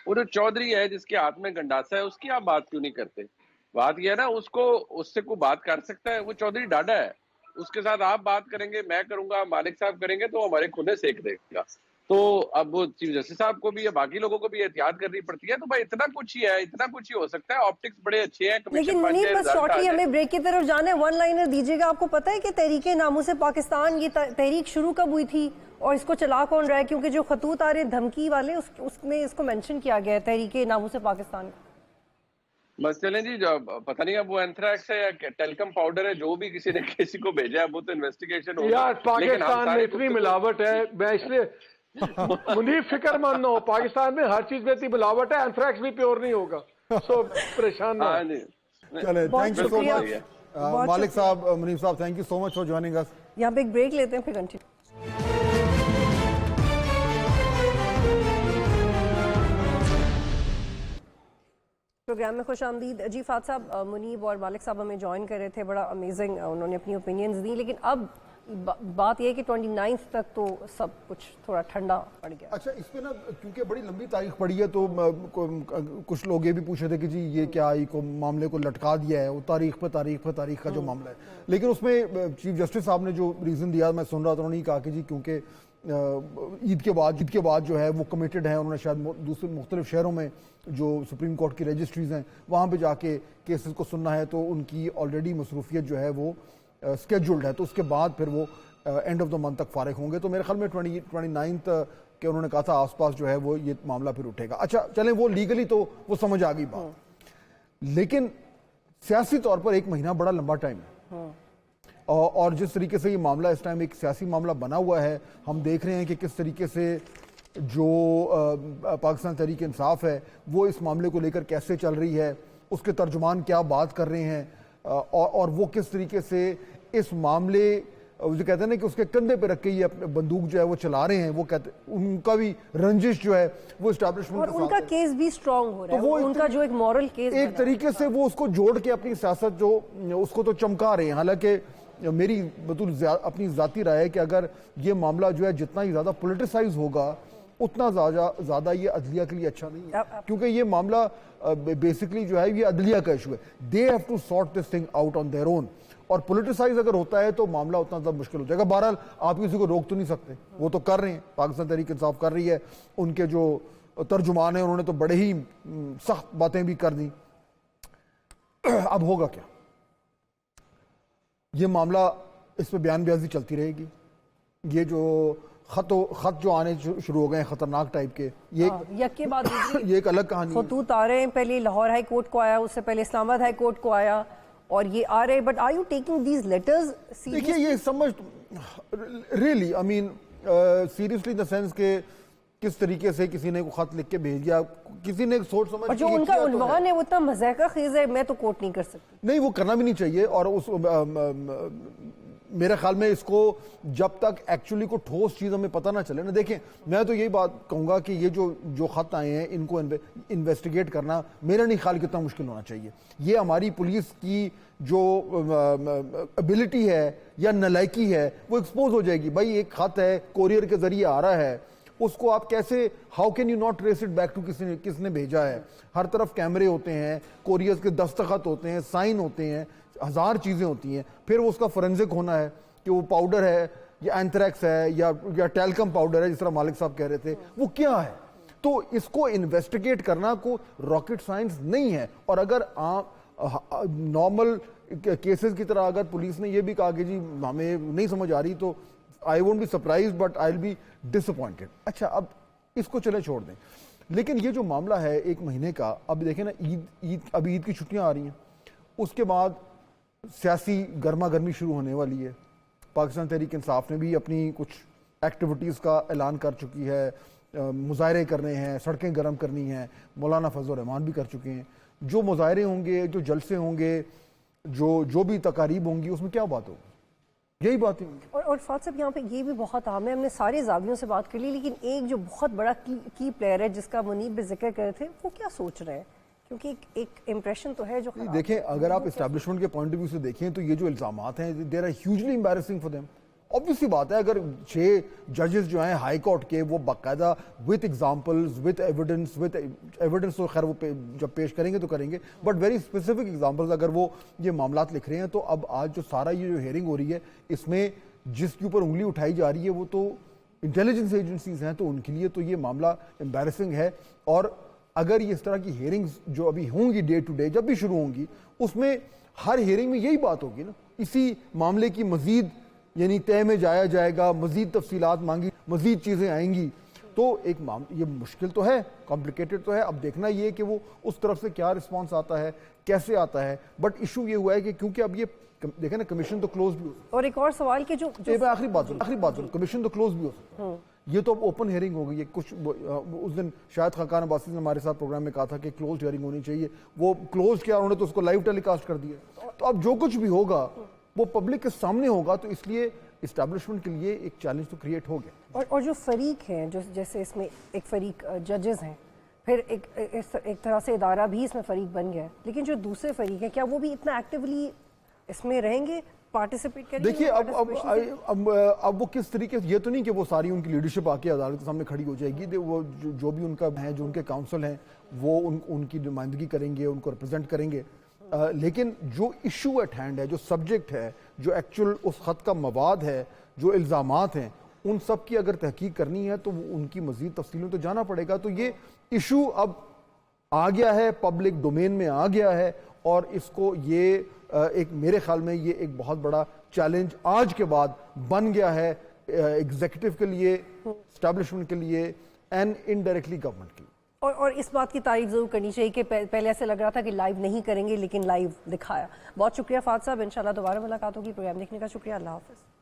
وہ جو چودھری ہے جس کے ہاتھ میں گنڈاسا ہے, اس کی آپ بات کیوں نہیں کرتے؟ بات یہ ہے نا, اس سے کوئی بات کر سکتا ہے؟ وہ چودھری ڈاڈا ہے, اس کے ساتھ آپ بات کریں گے, میں کروں گا, مالک صاحب کریں گے, تو ہمارے کھنے سیک دے گا. تو اب وہ چیف جسٹس صاحب کو بھی یا باقی لوگوں کو بھی احتیاط کرنی پڑتی ہے. تو بھائی اتنا کچھ ہی ہے, اتنا کچھ ہی ہو سکتا ہے. آپٹکس بڑے اچھے ہیں. لیکن منیر بس شارٹلی ہمیں بریک کی طرف جانا ہے, 1 لائنر دیجیے گا. آپ کو پتہ ہے کہ تحریک ناموس پاکستان, یہ تحریک شروع کب ہوئی تھی اور اس کو چلا کون رہا ہے؟ کیونکہ جو خطوط آ رہے ہیں دھمکی والے, اس میں اس کو مینشن کیا گیا ہے تحریک ناموس پاکستان. بس چلیں جی, پتہ نہیں اب وہ اینتھریکس ہے یا ٹیلکم پاؤڈر ہے, جو بھی کسی نے کسی کو بھیجا ہے, وہ تو انویسٹیگیشن ہوگی. یار پاکستان میں اتنی ملاوٹ ہے, میں اس لیے منیر فکر مند نہ ہو, پاکستان میں ہر چیز میں اتنی ملاوٹ ہے, اینتھریکس بھی پیور نہیں ہوگا, سو پریشان نہ ہو. چلے, thank you so much Malik sahab, Muneeb sahab, thank you so much for joining us. یہاں پہ ایک بریک لیتے ہیں, پھر کنٹینیو. پروگرام میں خوش آمدید. جی فات صاحب, منیب اور مالک صاحب ہمیں جوائن کر رہے تھے, بڑا امیزنگ انہوں نے اپنی اوپینینز دی. لیکن اب بات یہ ہے کہ 29 تک تو سب کچھ تھوڑا ٹھنڈا پڑ گیا. اچھا, اس پہ نا کیونکہ بڑی لمبی تاریخ پڑی ہے, تو کچھ لوگ یہ بھی پوچھ رہے تھے کہ جی یہ کیا معاملے کو لٹکا دیا ہے, وہ تاریخ کا جو معاملہ ہے. لیکن اس میں چیف جسٹس صاحب نے جو ریزن دیا, میں سن رہا تھا, انہوں نے کہا کہ جی کیونکہ عید کے بعد جو ہے وہ کمیٹڈ ہیں, انہوں نے شاید دوسرے مختلف شہروں میں جو سپریم کورٹ کی رجسٹریز ہیں وہاں پہ جا کے کیسز کو سننا ہے, تو ان کی آلریڈی مصروفیت جو ہے وہ اسکیجولڈ ہے, تو اس کے بعد پھر وہ اینڈ آف دا منتھ تک فارغ ہوں گے. تو میرے خیال میں 29 کے انہوں نے کہا تھا آس پاس جو ہے وہ یہ معاملہ پھر اٹھے گا. اچھا چلیں, وہ لیگلی تو وہ سمجھ آ گئی بات, لیکن سیاسی طور پر 1 مہینہ بڑا لمبا ٹائم ہے. اور جس طریقے سے یہ معاملہ اس ٹائم ایک سیاسی معاملہ بنا ہوا ہے, ہم دیکھ رہے ہیں کہ کس طریقے سے جو پاکستان تحریک انصاف ہے وہ اس معاملے کو لے کر کیسے چل رہی ہے, اس کے ترجمان کیا بات کر رہے ہیں, اور وہ کس طریقے سے اس معاملے جو کہتے ہیں نا کہ اس کے کندھے پہ رکھ کے یہ اپنے بندوق جو ہے وہ چلا رہے ہیں, وہ کہتے ان کا بھی رنجش جو ہے وہ اسٹیبلشمنٹ اور ان کا کیس بھی سٹرونگ ہو رہا ہے, ان کا جو ایک مورل کیس ایک طریقے سے وہ اس کو جوڑ کے اپنی سیاست جو اس کو تو چمکا رہے ہیں. حالانکہ میری بطور اپنی ذاتی رائے ہے کہ اگر یہ معاملہ جو ہے جتنا ہی زیادہ پولیٹیسائز ہوگا اتنا زیادہ یہ عدلیہ کے لیے اچھا نہیں ہے, کیونکہ یہ معاملہ بیسکلی جو ہے یہ عدلیہ کا ایشو ہے. They have to sort this thing out on their own, اور پولیٹیسائز اگر ہوتا ہے تو معاملہ اتنا زیادہ مشکل ہو جائے گا. بہرحال آپ کسی کو روک تو نہیں سکتے, وہ تو کر رہے ہیں, پاکستان تحریک انصاف کر رہی ہے, ان کے جو ترجمان ہیں انہوں نے تو بڑے ہی سخت باتیں بھی کر دیں. اب ہوگا کیا؟ یہ معاملہ اس پہ بیان بیازی چلتی رہے گی. یہ جو خط جو آنے شروع ہو گئے ہیں خطرناک ٹائپ کے, یہ کے بعد یہ ایک الگ کہانی ہے. خطوط آ رہے ہیں, پہلے لاہور ہائی کورٹ کو آیا, اس سے پہلے اسلام آباد ہائی کورٹ کو آیا, اور یہ آ رہے. But are you taking these letters seriously? دیکھیے یہ سمجھ really I mean seriously in the sense کہ کس طریقے سے کسی نے کو خط لکھ کے بھیج دیا, کسی نے سوچ سمجھ اور جو ان کا عنوان ہے وہ اتنا مضحکہ خیز ہے, میں تو کوٹ نہیں کر سکتی. نہیں, وہ کرنا بھی نہیں چاہیے. اور اس میرے خیال میں اس کو جب تک ایکچولی کو ٹھوس چیز ہمیں پتہ نہ چلے نا, دیکھیں میں تو یہی بات کہوں گا کہ یہ جو خط آئے ہیں ان کو انویسٹیگیٹ کرنا میرا نہیں خیال کتنا مشکل ہونا چاہیے. یہ ہماری پولیس کی جو ابیلٹی ہے یا نالائکی ہے وہ ایکسپوز ہو جائے گی. بھائی ایک خط ہے کوریئر کے ذریعے آ رہا ہے, اس کو آپ کیسے, how can you not trace it back to کس نے بھیجا ہے. ہر طرف کیمرے ہوتے ہیں, کوریئر کے دستخط ہوتے ہیں, سائن ہوتے ہیں, ہزار چیزیں ہوتی ہیں. پھر وہ اس کا فورینزک ہونا ہے کہ وہ پاؤڈر ہے یا اینتھریکس ہے یا ٹیلکم پاؤڈر ہے جس طرح مالک صاحب کہہ رہے تھے, وہ کیا ہے. تو اس کو انویسٹیگیٹ کرنا کو راکٹ سائنس نہیں ہے. اور اگر نارمل کیسز کی طرح اگر پولیس نے یہ بھی کہا کہ جی ہمیں نہیں سمجھ آ رہی, تو I won't be surprised but I will be ڈس اپوائنٹڈ. اچھا اب اس کو چلے چھوڑ دیں, لیکن یہ جو معاملہ ہے ایک مہینے کا, اب دیکھیں نا اب عید کی چھٹیاں آ رہی ہیں, اس کے بعد سیاسی گرما گرمی شروع ہونے والی ہے. پاکستان تحریک انصاف نے بھی اپنی کچھ ایکٹیویٹیز کا اعلان کر چکی ہے, مظاہرے کرنے ہیں, سڑکیں گرم کرنی ہیں. مولانا فضل الرحمان بھی کر چکے ہیں. جو مظاہرے ہوں گے, جو جلسے ہوں گے, جو بھی تقاریب ہوں گی, اس میں کیا بات ہوگی؟ یہی بات ہے. اور فاط صاحب یہاں پہ یہ بھی بہت عام ہے, ہم نے سارے زاویوں سے بات کر لی, لیکن ایک جو بہت بڑا کی پلیئر ہے جس کا منیب بھی ذکر کر رہے تھے, وہ کیا سوچ رہے ہیں؟ کیونکہ ایک امپریشن تو ہے جو دیکھیں اگر آپ اسٹیبلشمنٹ کے پوائنٹ آف ویو سے دیکھیں تو یہ جو الزامات ہیں they are hugely embarrassing for them. obvious سی بات ہے, اگر 6 ججز جو ہیں ہائی کورٹ کے وہ باقاعدہ وتھ ایگزامپلز وتھ ایویڈنس تو خیر وہ جب پیش کریں گے تو کریں گے, بٹ ویری اسپیسیفک ایگزامپلز اگر وہ یہ معاملات لکھ رہے ہیں, تو اب آج جو سارا یہ جو ہیئرنگ ہو رہی ہے اس میں جس کے اوپر انگلی اٹھائی جا رہی ہے وہ تو انٹیلیجنس ایجنسیز ہیں, تو ان کے لیے تو یہ معاملہ امبیرسنگ ہے. اور اگر یہ اس طرح کی ہیئرنگز جو ابھی ہوں گی ڈے ٹو ڈے جب بھی شروع ہوں گی, اس میں ہر ہیئرنگ میں یہی بات ہوگی نا, اسی معاملے کی مزید یعنی طے میں جایا جائے گا, مزید تفصیلات مانگی, مزید چیزیں آئیں گی. تو ایک یہ مشکل تو ہے, کمپلیکیٹڈ تو ہے. اب دیکھنا یہ ہے کہ وہ اس طرف سے کیا رسپانس آتا ہے, کیسے آتا ہے. بٹ ایشو یہ ہوا ہے کہ کیونکہ اب یہ دیکھیں نا کمیشن تو کلوز بھی ہو سکتا ہے. اور ایک اور سوال کہ جو آخری بات کمیشن تو کلوز بھی ہو سکتا ہے. یہ تو اب اوپن ہیئرنگ ہو گئی ہے. کچھ اس دن شاید خاقان عباسی نے ہمارے ساتھ پروگرام میں کہا تھا کہ کلوز ہیئرنگ ہونی چاہیے, وہ کلوز کیا انہوں نے تو اس کو لائیو ٹیلی کاسٹ کر دیا. تو اب جو کچھ بھی ہوگا وہ پبلک کے سامنے ہوگا, تو اس لیے اسٹیبلشمنٹ کے لیے ایک چیلنج تو کریٹ ہو گیا. اور جو فریق ہیں جیسے اس میں ایک فریق ججز ہیں, پھر ایک طرح سے ادارہ بھی اس میں فریق بن گیا ہے, لیکن جو دوسرے فریق ہیں کیا وہ بھی اتنا ایکٹیولی اس میں رہیں گے, پارٹیسپیٹ کریں گے؟ دیکھیے اب وہ کس طریقے سے, یہ تو نہیں کہ وہ ساری ان کی لیڈرشپ آ کے عدالت کے سامنے کھڑی ہو جائے گی. وہ جو بھی ان کا ہے, جو ان کے کاؤنسل ہیں, وہ ان کی نمائندگی کریں گے, ان کو ریپرزینٹ کریں گے. لیکن جو ایشو ایٹ ہینڈ ہے, جو سبجیکٹ ہے, جو ایکچوئل اس خط کا مواد ہے, جو الزامات ہیں, ان سب کی اگر تحقیق کرنی ہے تو ان کی مزید تفصیلوں تو جانا پڑے گا. تو یہ ایشو اب آ گیا ہے, پبلک ڈومین میں آ گیا ہے, اور اس کو یہ ایک میرے خیال میں یہ ایک بہت بڑا چیلنج آج کے بعد بن گیا ہے ایگزیکٹو کے لیے, اسٹیبلشمنٹ کے لیے, اینڈ انڈائریکٹلی گورنمنٹ کے لیے. اور اس بات کی تعریف ضرور کرنی چاہیے کہ پہلے ایسے لگ رہا تھا کہ لائیو نہیں کریں گے لیکن لائیو دکھایا. بہت شکریہ فہد صاحب, انشاءاللہ دوبارہ ملاقات ہوگی. پروگرام دیکھنے کا شکریہ. اللہ حافظ.